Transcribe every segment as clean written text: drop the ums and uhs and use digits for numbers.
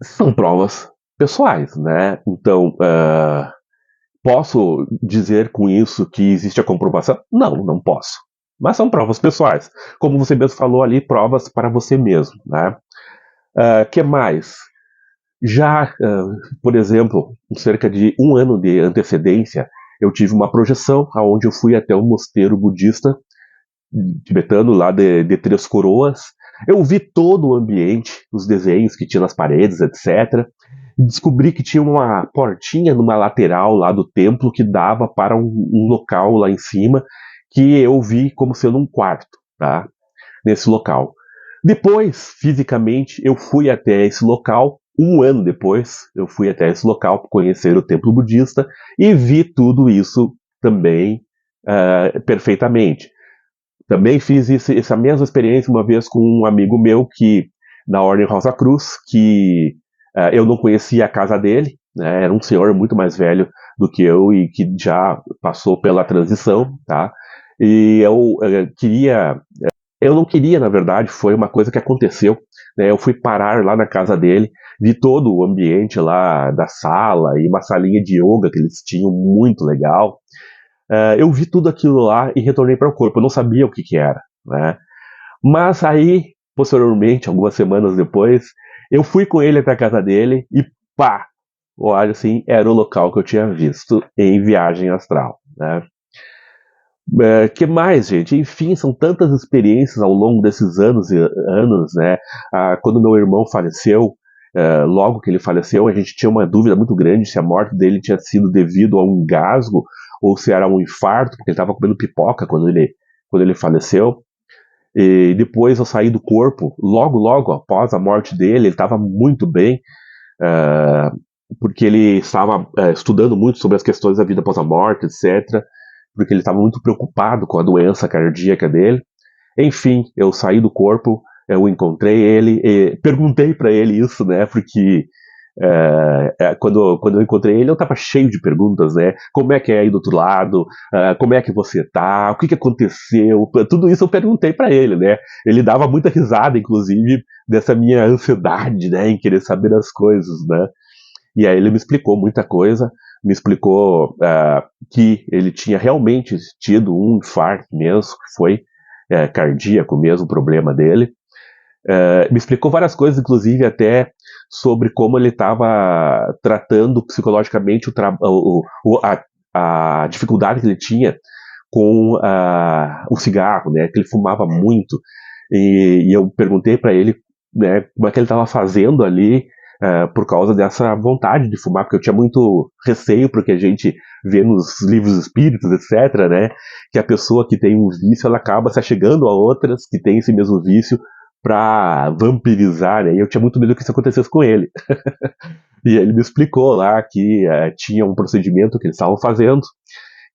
São provas pessoais, né? Então, posso dizer com isso que existe a comprovação? Não, não posso. Mas são provas pessoais. Como você mesmo falou ali, provas para você mesmo, né? Que mais? Já, por exemplo, com cerca de um ano de antecedência, eu tive uma projeção onde eu fui até um mosteiro budista tibetano lá de Três Coroas. Eu vi todo o ambiente, os desenhos que tinha nas paredes, etc. E descobri que tinha uma portinha numa lateral lá do templo que dava para um local lá em cima que eu vi como sendo um quarto, tá? Nesse local. Depois, fisicamente, eu fui até esse local. Um ano depois, eu fui até esse local para conhecer o templo budista e vi tudo isso também perfeitamente. Também fiz essa mesma experiência uma vez com um amigo meu que da Ordem Rosa Cruz, que eu não conhecia a casa dele, né, era um senhor muito mais velho do que eu e que já passou pela transição, tá? E eu não queria, na verdade, foi uma coisa que aconteceu, né? Eu fui parar lá na casa dele, vi todo o ambiente lá da sala e uma salinha de yoga que eles tinham muito legal. Eu vi tudo aquilo lá e retornei para o corpo. Eu não sabia o que, que era, né? Mas aí, posteriormente, algumas semanas depois, eu fui com ele até a casa dele e pá! Olha assim, era o local que eu tinha visto em Viagem Astral, né? Que mais, gente? Enfim, são tantas experiências ao longo desses anos e anos, né? Quando meu irmão faleceu, logo que ele faleceu, a gente tinha uma dúvida muito grande se a morte dele tinha sido devido a um engasgo ou se era um infarto, porque ele estava comendo pipoca quando ele faleceu. E depois eu saí do corpo, logo após a morte dele, ele estava muito bem, uh, porque ele estava estudando muito sobre as questões da vida após a morte, etc. Porque ele estava muito preocupado com a doença cardíaca dele. Enfim, eu saí do corpo, eu encontrei ele, e perguntei para ele isso, né? Porque quando eu encontrei ele, eu tava cheio de perguntas, né? Como é que é aí do outro lado? Como é que você tá? O que aconteceu? Tudo isso eu perguntei para ele, né? Ele dava muita risada, inclusive, dessa minha ansiedade, né? Em querer saber as coisas, né? E aí ele me explicou muita coisa, me explicou que ele tinha realmente tido um infarto mesmo, que foi cardíaco mesmo o problema dele. Me explicou várias coisas, inclusive até sobre como ele estava tratando psicologicamente a dificuldade que ele tinha com o cigarro, né? Que ele fumava muito. E eu perguntei para ele, né, como é que ele estava fazendo ali por causa dessa vontade de fumar, porque eu tinha muito receio, porque a gente vê nos livros espíritos, etc., né, que a pessoa que tem um vício, ela acaba se achegando a outras que têm esse mesmo vício para vampirizar, né, e eu tinha muito medo que isso acontecesse com ele. E ele me explicou lá que tinha um procedimento que eles estavam fazendo,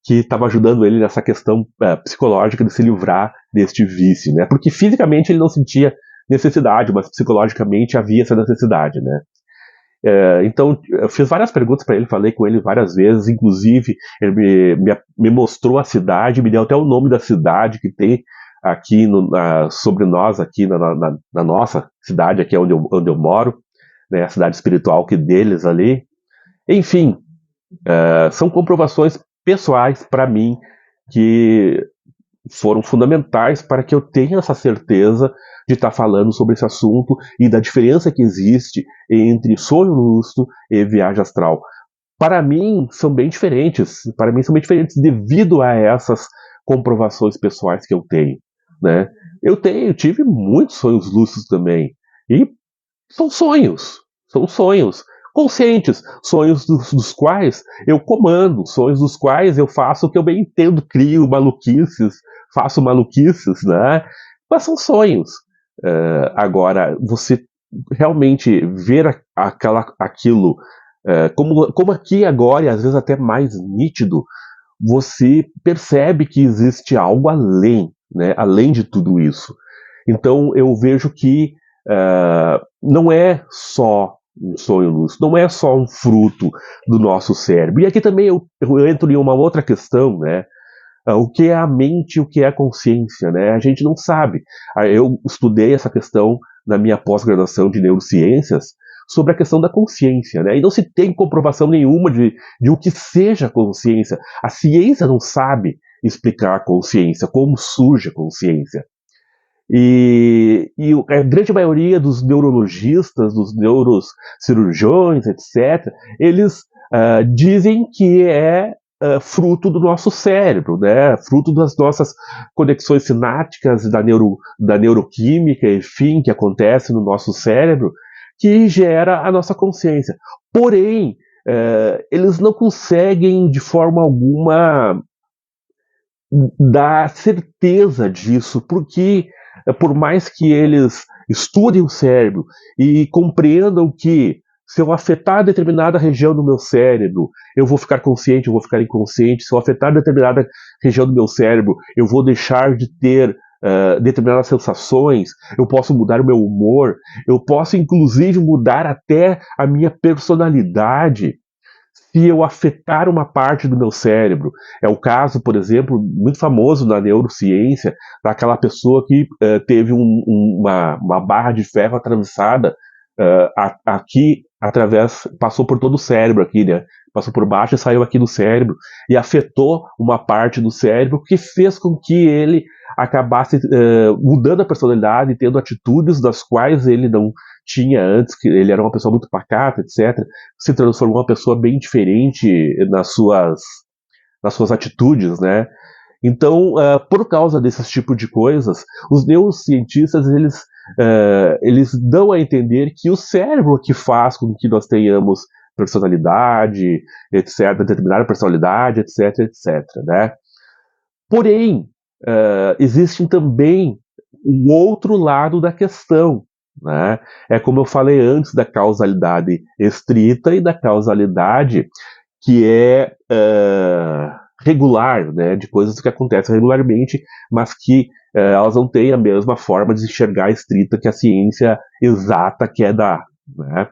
que estava ajudando ele nessa questão psicológica de se livrar deste vício, né? Porque fisicamente ele não sentia necessidade, mas psicologicamente havia essa necessidade, né? Então, eu fiz várias perguntas para ele, falei com ele várias vezes, inclusive ele me mostrou a cidade, me deu até o nome da cidade que tem aqui sobre nós, aqui na nossa cidade, aqui é onde eu moro, né, a cidade espiritual que deles ali. Enfim, são comprovações pessoais para mim que foram fundamentais para que eu tenha essa certeza de estar falando sobre esse assunto e da diferença que existe entre sonho lúcido e viagem astral. Para mim, são bem diferentes. Para mim, são bem diferentes devido a essas comprovações pessoais que eu tenho, né? Eu tive muitos sonhos lúcidos também. E são sonhos. São sonhos conscientes, sonhos dos quais eu comando, sonhos dos quais eu faço o que eu bem entendo, crio maluquices, faço maluquices, né? Mas são sonhos. Agora, você realmente ver aquilo como aqui agora, e às vezes até mais nítido, você percebe que existe algo além, né? Além de tudo isso. Então eu vejo que não é só um sonho lúcido, não é só um fruto do nosso cérebro. E aqui também eu entro em uma outra questão, né? O que é a mente e o que é a consciência, né? A gente não sabe. Eu estudei essa questão na minha pós-graduação de neurociências, sobre a questão da consciência, né? E não se tem comprovação nenhuma de o que seja consciência. A ciência não sabe explicar a consciência, como surge a consciência. E a grande maioria dos neurologistas, dos neurocirurgiões, etc., eles dizem que é fruto do nosso cérebro, né? Fruto das nossas conexões sinápticas, da neuroquímica, enfim, que acontece no nosso cérebro, que gera a nossa consciência. Porém, eles não conseguem, de forma alguma, dar certeza disso, porque por mais que eles estudem o cérebro e compreendam que se eu afetar determinada região do meu cérebro, eu vou ficar consciente, eu vou ficar inconsciente. Se eu afetar determinada região do meu cérebro, eu vou deixar de ter determinadas sensações, eu posso mudar o meu humor, eu posso inclusive mudar até a minha personalidade se eu afetar uma parte do meu cérebro. É o caso, por exemplo, muito famoso na neurociência, daquela pessoa que teve uma barra de ferro atravessada aqui, passou por todo o cérebro aqui, né? Passou por baixo e saiu aqui do cérebro e afetou uma parte do cérebro que fez com que ele acabasse mudando a personalidade, tendo atitudes das quais ele não tinha antes, que ele era uma pessoa muito pacata, etc., se transformou uma pessoa bem diferente nas suas atitudes, né? Então, por causa desses tipos de coisas, os neurocientistas eles dão a entender que o cérebro que faz com que nós tenhamos personalidade, etc., determinada personalidade, etc., etc., né? Porém, existe também um outro lado da questão, né? É como eu falei antes da causalidade estrita e da causalidade que é regular, né? De coisas que acontecem regularmente, mas que elas não têm a mesma forma de enxergar a estrita que a ciência exata quer dar, né?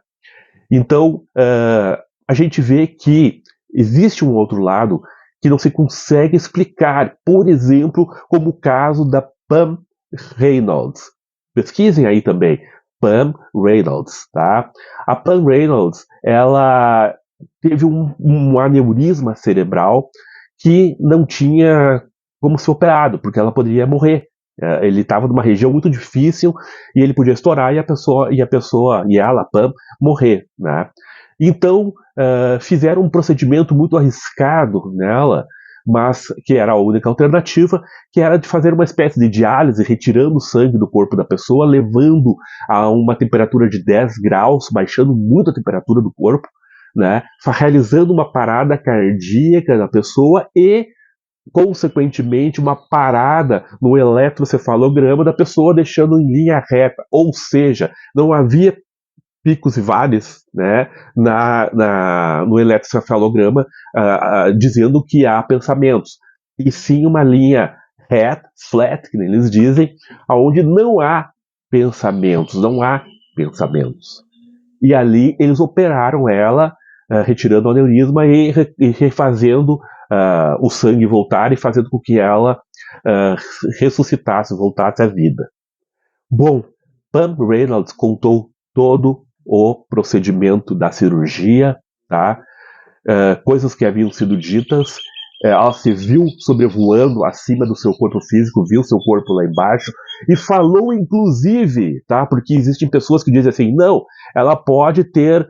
Então, a gente vê que existe um outro lado que não se consegue explicar, por exemplo, como o caso da Pam Reynolds. Pesquisem aí também, Pam Reynolds, tá? A Pam Reynolds, ela teve um aneurisma cerebral que não tinha como ser operado, porque ela poderia morrer. Ele estava numa região muito difícil e ele podia estourar e ela, Pam, morrer, né? Então, fizeram um procedimento muito arriscado nela, mas que era a única alternativa, que era de fazer uma espécie de diálise, retirando o sangue do corpo da pessoa, levando a uma temperatura de 10 graus, baixando muito a temperatura do corpo, né? Realizando uma parada cardíaca na pessoa e, consequentemente, uma parada no eletrocefalograma da pessoa, deixando em linha reta. Ou seja, não havia picos e vales, né, no eletrocefalograma, dizendo que há pensamentos, e sim uma linha reta, flat, que nem eles dizem, onde não há pensamentos, não há pensamentos. E ali eles operaram ela, retirando o aneurisma e refazendo o sangue voltar e fazendo com que ela ressuscitasse, voltasse à vida. Bom, Pam Reynolds contou todo o procedimento da cirurgia, tá? Coisas que haviam sido ditas. Ela se viu sobrevoando acima do seu corpo físico, viu seu corpo lá embaixo e falou, inclusive, tá? Porque existem pessoas que dizem assim, não, ela pode ter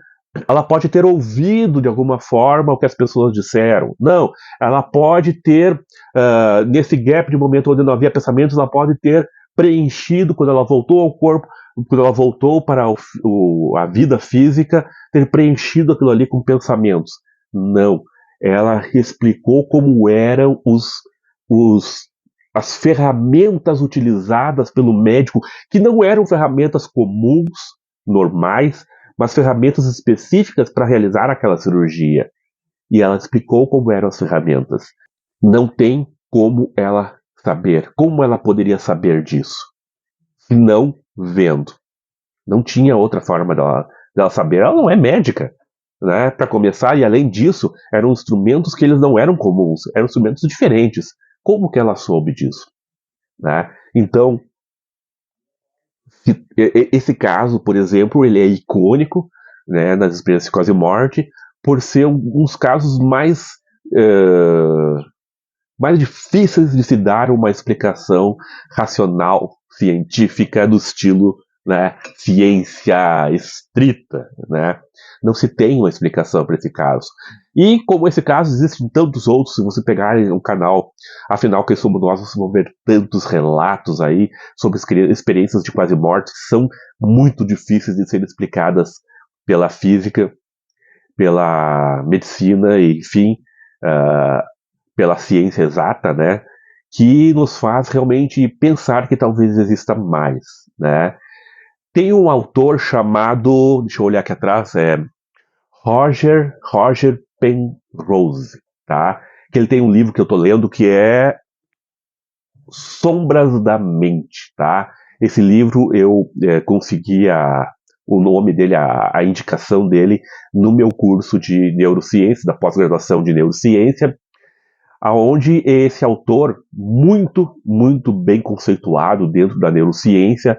ouvido de alguma forma o que as pessoas disseram. Não, ela pode ter, nesse gap de momento onde não havia pensamentos, ela pode ter preenchido quando ela voltou ao corpo, quando ela voltou para a vida física, ter preenchido aquilo ali com pensamentos. Não. Ela explicou como eram as ferramentas utilizadas pelo médico, que não eram ferramentas comuns, normais, mas ferramentas específicas para realizar aquela cirurgia. E ela explicou como eram as ferramentas. Não tem como ela saber. Como ela poderia saber disso? Se não vendo. Não tinha outra forma dela saber. Ela não é médica, né? Para começar, e além disso, eram instrumentos que eles não eram comuns, eram instrumentos diferentes. Como que ela soube disso? Né? Então, esse caso, por exemplo, ele é icônico, né, nas experiências de quase morte, por ser uns casos mais difíceis de se dar uma explicação racional, científica, do estilo, né, ciência estrita, né? Não se tem uma explicação para esse caso. E como esse caso, existem tantos outros. Se você pegar um canal, afinal, quem somos nós, vocês vão ver tantos relatos aí sobre experiências de quase morte que são muito difíceis de serem explicadas pela física, pela medicina, enfim, uh, pela ciência exata, né? Que nos faz realmente pensar que talvez exista mais, né? Tem um autor chamado, deixa eu olhar aqui atrás, Roger Penrose, tá? Que ele tem um livro que eu tô lendo que é Sombras da Mente, tá? Esse livro eu consegui o nome dele, a indicação dele no meu curso de neurociência, da pós-graduação de neurociência, aonde esse autor, muito bem conceituado dentro da neurociência,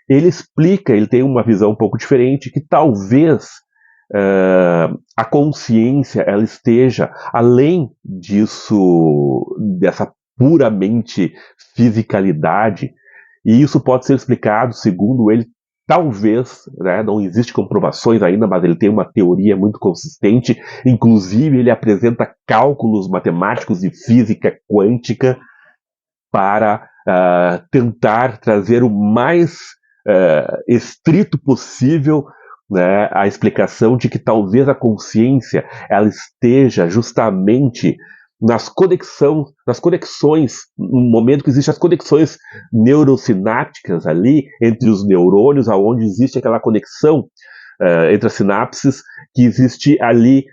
ele explica, ele tem uma visão um pouco diferente, que talvez a consciência ela esteja além disso, dessa puramente fisicalidade, e isso pode ser explicado, segundo ele, talvez, né, não existe comprovações ainda, mas ele tem uma teoria muito consistente, inclusive ele apresenta cálculos matemáticos de física quântica para tentar trazer o mais estrito possível, né, a explicação de que talvez a consciência ela esteja justamente nas conexões, no momento que existem as conexões neurosinápticas ali, entre os neurônios, aonde existe aquela conexão entre as sinapses, que existe ali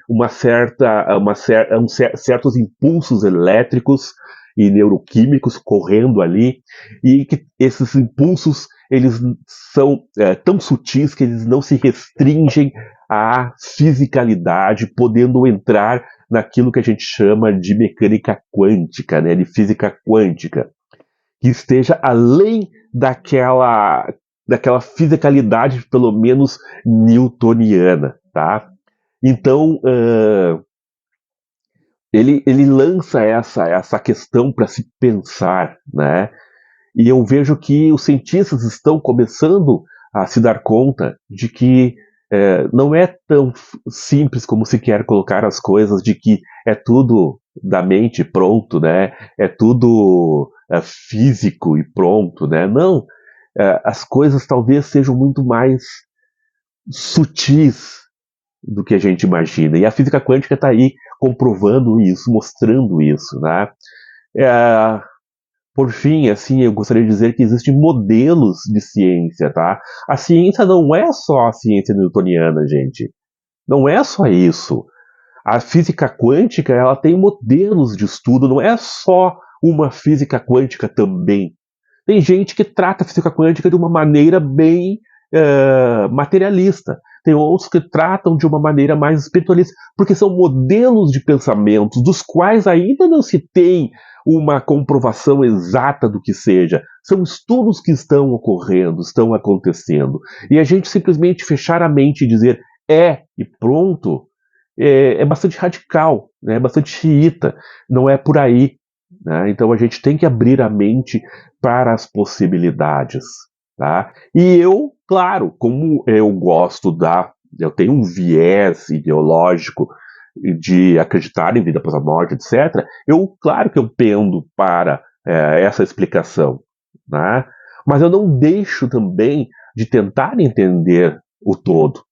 certos impulsos elétricos e neuroquímicos correndo ali, e que esses impulsos eles são tão sutis que eles não se restringem à fisicalidade, podendo entrar naquilo que a gente chama de mecânica quântica, né, de física quântica, que esteja além daquela fisicalidade, pelo menos newtoniana, tá? Então, ele lança essa questão para se pensar, né? E eu vejo que os cientistas estão começando a se dar conta de que não é tão simples como se quer colocar as coisas, de que é tudo da mente pronto, né? É tudo físico e pronto, né? Não, as coisas talvez sejam muito mais sutis do que a gente imagina. E a física quântica está aí comprovando isso, mostrando isso, né? Por fim, assim, eu gostaria de dizer que existem modelos de ciência, tá? A ciência não é só a ciência newtoniana, gente. Não é só isso. A física quântica, ela tem modelos de estudo, não é só uma física quântica também. Tem gente que trata a física quântica de uma maneira bem materialista. Tem outros que tratam de uma maneira mais espiritualista, porque são modelos de pensamentos dos quais ainda não se tem uma comprovação exata do que seja. São estudos que estão ocorrendo, estão acontecendo. E a gente simplesmente fechar a mente e dizer e pronto, é bastante radical, né? É bastante xiita. Não é por aí. Né? Então a gente tem que abrir a mente para as possibilidades. Tá? E eu, claro, como eu tenho um viés ideológico de acreditar em vida após a morte, etc., claro que eu pendo para essa explicação. Né? Mas eu não deixo também de tentar entender o todo.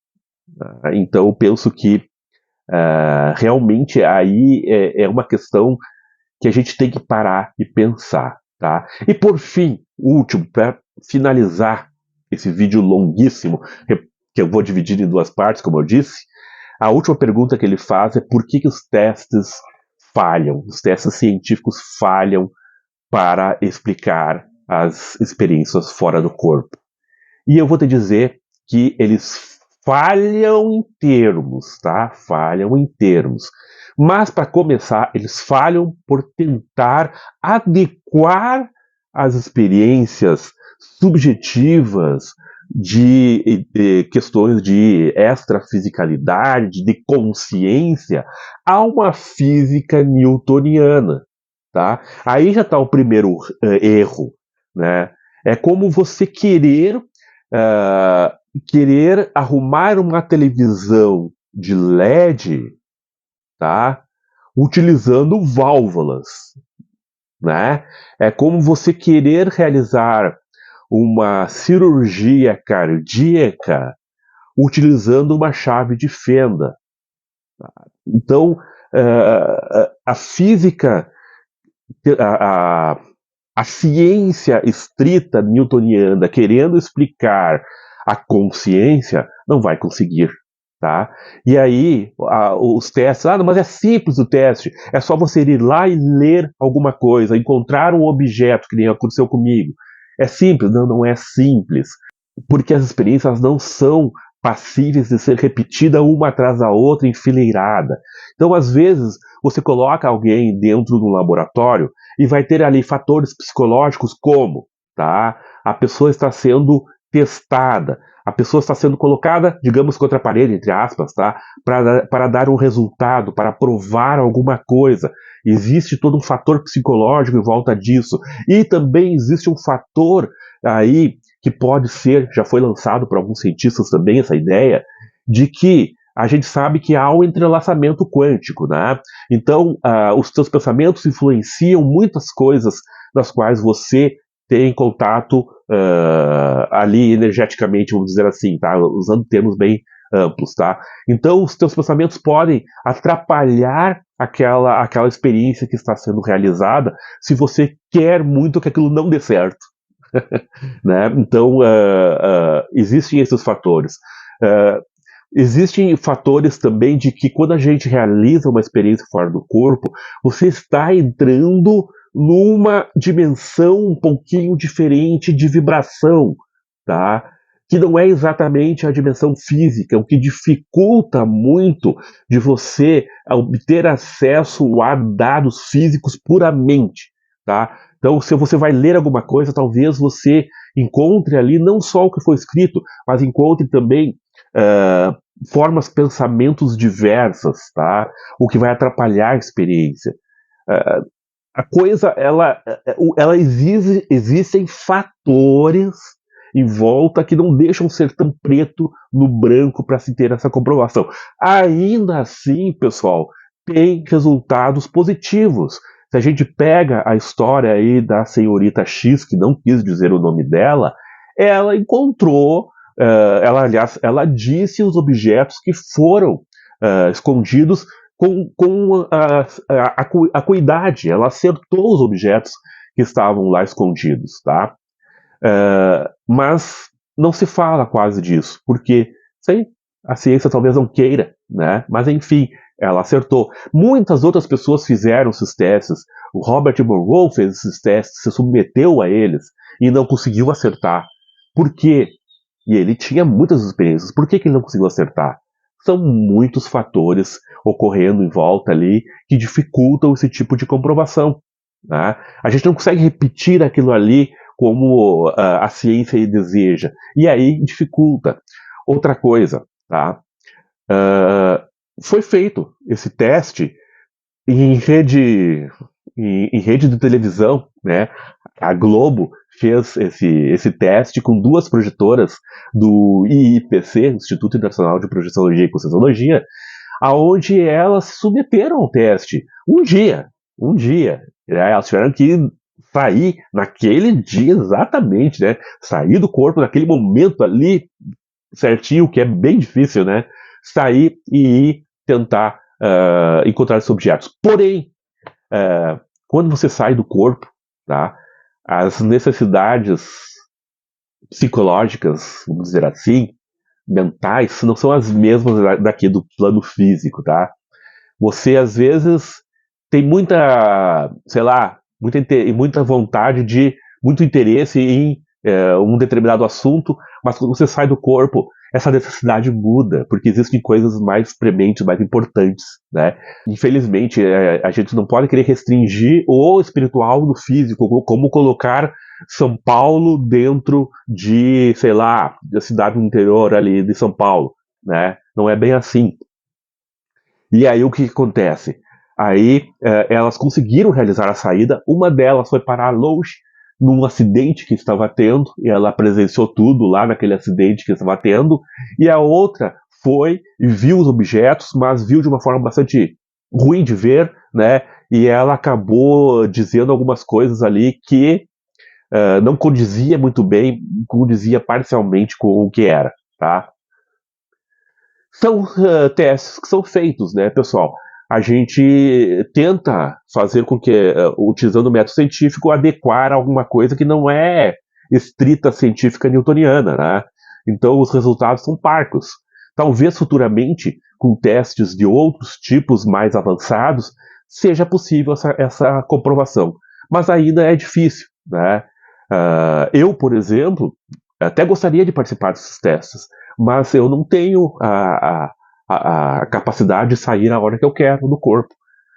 Né? Então eu penso que realmente aí é uma questão que a gente tem que parar e pensar. Tá? E por fim, último, para finalizar esse vídeo longuíssimo, que eu vou dividir em duas partes, como eu disse, a última pergunta que ele faz é por que os testes falham, os testes científicos falham para explicar as experiências fora do corpo. E eu vou te dizer que eles falham em termos, tá? Falham em termos. Mas, para começar, eles falham por tentar adequar as experiências subjetivas de questões de extrafisicalidade, de consciência, a uma física newtoniana, tá? Aí já está o primeiro erro, né? É como você querer arrumar uma televisão de LED, tá? Utilizando válvulas, né? É como você querer realizar uma cirurgia cardíaca utilizando uma chave de fenda. Então, a física, a, a, a ciência estrita newtoniana querendo explicar a consciência não vai conseguir. Tá? E aí, os testes, mas é simples o teste, é só você ir lá e ler alguma coisa, encontrar um objeto, que nem aconteceu comigo. É simples? Não, não é simples, porque as experiências não são passíveis de ser repetida uma atrás da outra, enfileirada. Então, às vezes, você coloca alguém dentro de um laboratório e vai ter ali fatores psicológicos como, tá? A pessoa está sendo testada, a pessoa está sendo colocada, digamos, contra a parede, entre aspas, tá? Para dar um resultado, para provar alguma coisa. Existe todo um fator psicológico em volta disso. E também existe um fator aí que pode ser, já foi lançado por alguns cientistas também essa ideia, de que a gente sabe que há um entrelaçamento quântico, né? Então, os seus pensamentos influenciam muitas coisas das quais você tem contato ali energeticamente, vamos dizer assim, tá? Usando termos bem amplos, tá? Então, os teus pensamentos podem atrapalhar aquela experiência que está sendo realizada se você quer muito que aquilo não dê certo. Né? Então, existem esses fatores. Existem fatores também de que quando a gente realiza uma experiência fora do corpo, você está entrando numa dimensão um pouquinho diferente de vibração, tá? Que não é exatamente a dimensão física, o que dificulta muito de você obter acesso a dados físicos puramente, tá? Então, se você vai ler alguma coisa, talvez você encontre ali não só o que foi escrito, mas encontre também formas, pensamentos diversas, tá? O que vai atrapalhar a experiência. A coisa, ela existem fatores em volta que não deixam ser tão preto no branco para se ter essa comprovação. Ainda assim, pessoal, tem resultados positivos. Se a gente pega a história aí da senhorita X, que não quis dizer o nome dela, ela encontrou, aliás, ela disse os objetos que foram escondidos com a acuidade. Ela acertou os objetos que estavam lá escondidos, tá? Mas não se fala quase disso, porque sim, a ciência talvez não queira, né? Mas enfim, ela acertou. Muitas outras pessoas fizeram esses testes. O Robert Monroe fez esses testes, se submeteu a eles e não conseguiu acertar. Por quê? E ele tinha muitas experiências. Por que ele não conseguiu acertar? São muitos fatores ocorrendo em volta ali que dificultam esse tipo de comprovação. Né? A gente não consegue repetir aquilo ali como a ciência deseja. E aí dificulta. Outra coisa, tá? Foi feito esse teste em rede de televisão, né? A Globo fez esse teste com duas projetoras do IIPC, Instituto Internacional de Projeciologia e Conscienciologia, aonde elas se submeteram ao teste um dia. Né? Elas tiveram que sair naquele dia exatamente, né? Sair do corpo naquele momento ali certinho, que é bem difícil, né? Sair e ir tentar encontrar esses objetos. Porém, quando você sai do corpo, tá? As necessidades psicológicas, vamos dizer assim, mentais, não são as mesmas daqui do plano físico, tá? Você, às vezes, tem muita, sei lá, muita vontade muito interesse em um determinado assunto, mas quando você sai do corpo, essa necessidade muda, porque existem coisas mais prementes, mais importantes, né? Infelizmente, a gente não pode querer restringir o espiritual no físico, como colocar São Paulo dentro de, sei lá, da cidade do interior ali de São Paulo, né? Não é bem assim. E aí o que acontece? Aí elas conseguiram realizar a saída, uma delas foi parar longe, num acidente que estava tendo, e ela presenciou tudo lá naquele acidente que estava tendo, e a outra foi e viu os objetos, mas viu de uma forma bastante ruim de ver, né? E ela acabou dizendo algumas coisas ali que não condizia muito bem, condizia parcialmente com o que era, tá? São testes que são feitos, né, pessoal? A gente tenta fazer com que, utilizando o método científico, adequar alguma coisa que não é estrita científica newtoniana, né? Então os resultados são parcos. Talvez futuramente, com testes de outros tipos mais avançados, seja possível essa comprovação. Mas ainda é difícil, né? Eu, por exemplo, até gostaria de participar desses testes, mas eu não tenho a capacidade de sair na hora que eu quero do corpo.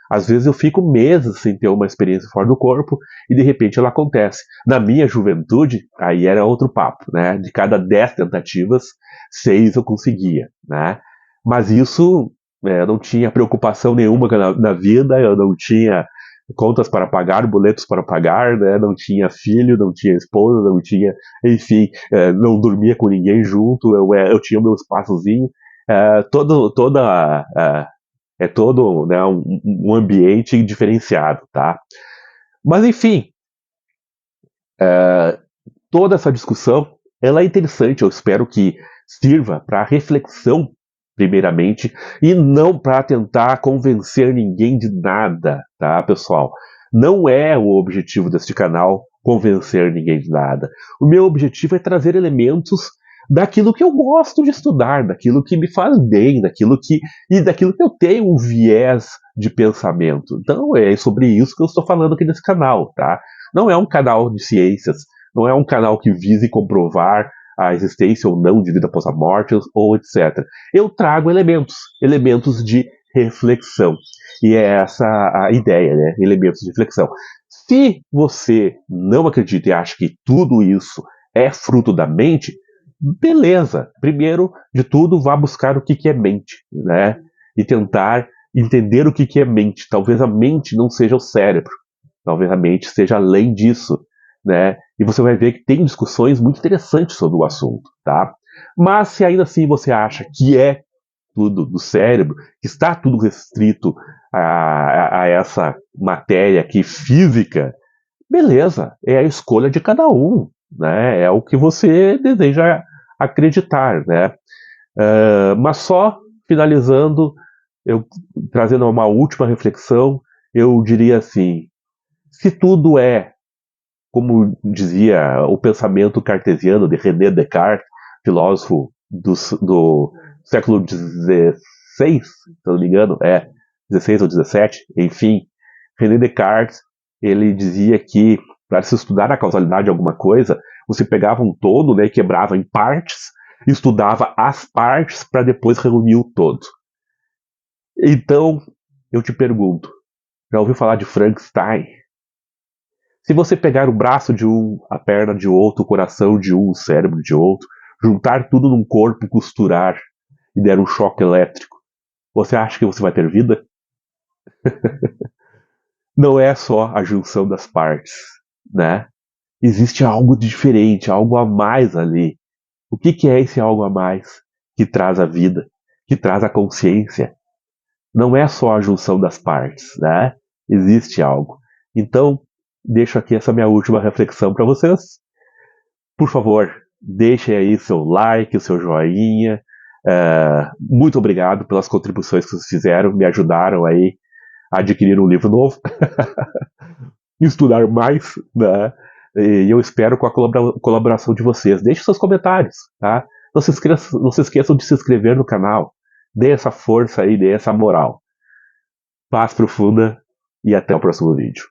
Às vezes eu fico meses sem ter uma experiência fora do corpo e de repente ela acontece. Na minha juventude, aí era outro papo, né? De cada 10 tentativas, 6 eu conseguia, né? Mas isso, não tinha preocupação nenhuma na vida, eu não tinha contas para pagar, boletos para pagar, né? Não tinha filho, não tinha esposa, não tinha, enfim, não dormia com ninguém junto, eu tinha o meu espaçozinho, é todo, né, um ambiente diferenciado, tá? Mas enfim, toda essa discussão, ela é interessante, eu espero que sirva para reflexão, primeiramente, e não para tentar convencer ninguém de nada, tá, pessoal? Não é o objetivo deste canal convencer ninguém de nada. O meu objetivo é trazer elementos daquilo que eu gosto de estudar, daquilo que me faz bem, daquilo que eu tenho um viés de pensamento. Então é sobre isso que eu estou falando aqui nesse canal, tá? Não é um canal de ciências, não é um canal que vise comprovar a existência ou não de vida após a morte, ou etc. Eu trago elementos de reflexão. E é essa a ideia, né? Elementos de reflexão. Se você não acredita e acha que tudo isso é fruto da mente, beleza. Primeiro de tudo, vá buscar o que é mente, né? E tentar entender o que é mente. Talvez a mente não seja o cérebro. Talvez a mente seja além disso, né? E você vai ver que tem discussões muito interessantes sobre o assunto, tá? Mas se ainda assim você acha que é tudo do cérebro, que está tudo restrito a essa matéria aqui física, beleza, é a escolha de cada um, né? É o que você deseja acreditar, né? Mas só finalizando, eu trazendo uma última reflexão, eu diria assim: se tudo é, como dizia o pensamento cartesiano de René Descartes, filósofo do século XVI, se não me engano, 16 ou 17, enfim, René Descartes, ele dizia que para se estudar a causalidade de alguma coisa, você pegava um todo, né, e quebrava em partes, estudava as partes para depois reunir o todo. Então, eu te pergunto, já ouviu falar de Frankenstein? Se você pegar o braço de um, a perna de outro, o coração de um, o cérebro de outro, juntar tudo num corpo, costurar e der um choque elétrico, você acha que você vai ter vida? Não é só a junção das partes, né? Existe algo diferente, algo a mais ali. O que é esse algo a mais que traz a vida, que traz a consciência? Não é só a junção das partes, né? Existe algo. Então, deixo aqui essa minha última reflexão para vocês. Por favor, deixem aí seu like, o seu joinha. Muito obrigado pelas contribuições que vocês fizeram, me ajudaram aí a adquirir um livro novo, estudar mais, né? E eu espero com a colaboração de vocês. Deixe seus comentários, tá? Não se esqueçam de se inscrever no canal. Dê essa força aí, dê essa moral. Paz profunda e até o próximo vídeo.